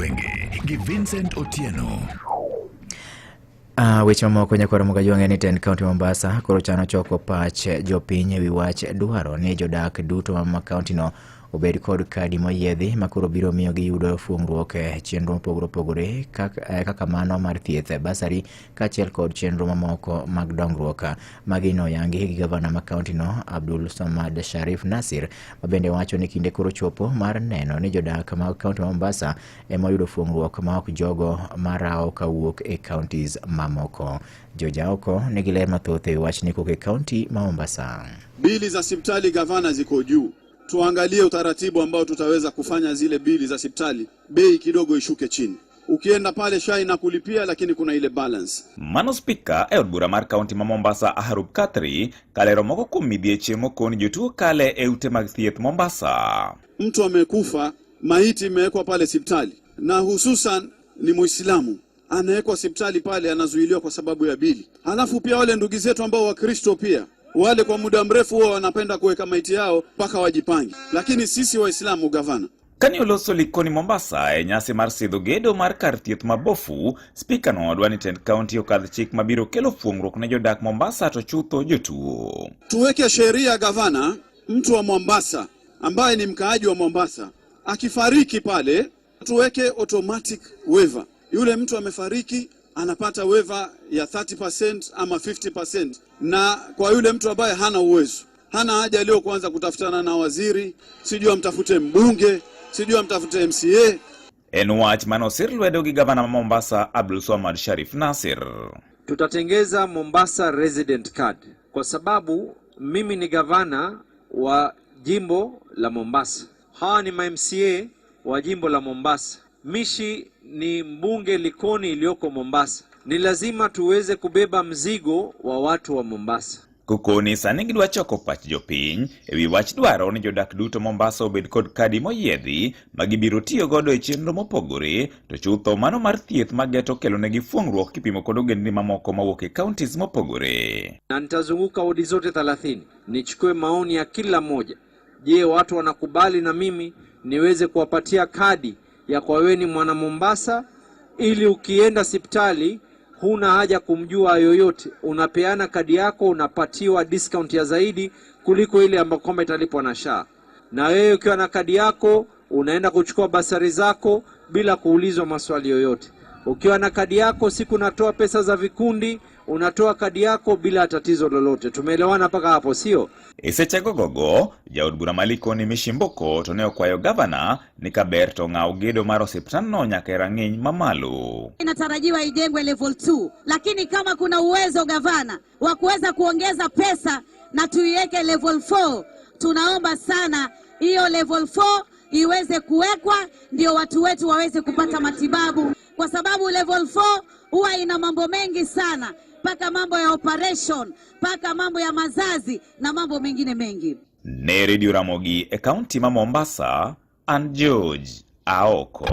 gwenge gi Vincent Otieno. Weche mamoko nyakoro Mogajonge ni ten county Mombasa koro chano choko pach jopiny ewi wach dwaro ni jodak duto ma county no obed kod kadi moyiedhi makoro biro miyo giyudo fuong'ruok chenro mopogore kaka mano mar thieth, basari kaachiel kod chenro mamoko mag dongruok. Magino yangi gi gavana ma county no Abdul Samad Sharif Nasir, mabende wacho ni kinde koro chopo mar neno ni jodak mag county Mombasa yudo fuong'ruok ma ok jogo marao kawuok e counties mamoko. Jojaoko nigi ler mathoth e wach ni koke county ma Mombasa. Bili za hospitali gavana ziko juu. Tuangalie utaratibu ambao tutaweza kufanya zile bili za hospitali bei kidogo ishuke chini. Ukienda pale SHA inakulipia lakini kuna ile balance. Mano speaker e od bura mar county ma Mombasa Aharup Kathri kalero moko kuom midhieche mokoni jotuo kale e ute mag thieth Mombasa. Mtu amekufa, maiti imewekwa pale hospitali na hususan ni Muislamu. Anawekwa hospitali pale anazuiliwa kwa sababu ya bili. Halafu pia wale ndugu zetu ambao wa Kristo pia wale kwa muda mrefu wao wanapenda kuweka maiti yao mpaka wajipange, lakini sisi Waislamu gavana Kanioloso likoni Mombasa e nyasi mar sidho gedo mar kar thieth mabofu, speaker no odwani ten county okadh chik mabiro kelo fuong'ruok ne jodak Mombasa to chutho jotuo. Tuweke sheria gavana, mtu wa Mombasa ambaye ni mkaaji wa Mombasa akifariki pale tuweke automatic waiver. Yule mtu amefariki anapata waiver ya 30% ama 50%, na kwa yule mtu ambaye hana uwezo, hana haja leo kuanza kutafutana na waziri, sijui amtafute mbunge, sijui amtafute MCA. En wach manosir lwedo gi gavana Mombasa Abdul Samad Sharif Nasir. Tutatengeza Mombasa resident card kwa sababu mimi ni gavana wa jimbo la Mombasa. Hawa ni MCA wa jimbo la Mombasa. Mishi ni mbunge Likoni iliyoko Mombasa. Ni lazima tuweze kubeba mzigo wa watu wa Mombasa. Kukoni sani gidwa choko pach jopiny ewi wach dwaro ni jodak duto Mombasa obed kod kadi moyiedhi magibiro tiyo godo e chenro mopogore to chutho mano mar thieth mageto kelo negi fuong'ruok kipimo kod ogendni mamoko mawuok e counties mopogore. Na nitazunguka wodi zote 30 nichukue maoni ya kila moja. Je, watu wanakubali na mimi niweze kuwapatia kadi ya kwa wewe ni mwana Mombasa, ili ukienda hospitali huna haja kumjua yoyote, unapeana kadi yako unapatiwa discount ya zaidi kuliko ile ambayo kwamba italipwa na SHA. Na wewe ukiwa na kadi yako unaenda kuchukua basari zako bila kuulizwa maswali yoyote. Ukiwa na kadi yako siku unatoa pesa za vikundi, unatoa kadi yako bila tatizo lolote. Tumeelewana mpaka hapo, sio? Esechego gogo, jaod bura maliko ni Mishimboko to ne okwayo gavana ni kaber to ng'aw gedo mar osiptandno nyaka e rang'iny mamalo. Inatarajiwa ijengwe level 2, lakini kama kuna uwezo gavana wa kuweza kuongeza pesa na tuiweke level 4, tunaomba sana hiyo level 4 iweze kuwekwa ndio watu wetu waweze kupata matibabu, kwa sababu level 4 huwa ina mambo mengi sana, paka mambo ya operation, paka mambo ya mazazi na mambo mengine mengi. Ne Radio Ramogi e county ma Mombasa, and George Aoko.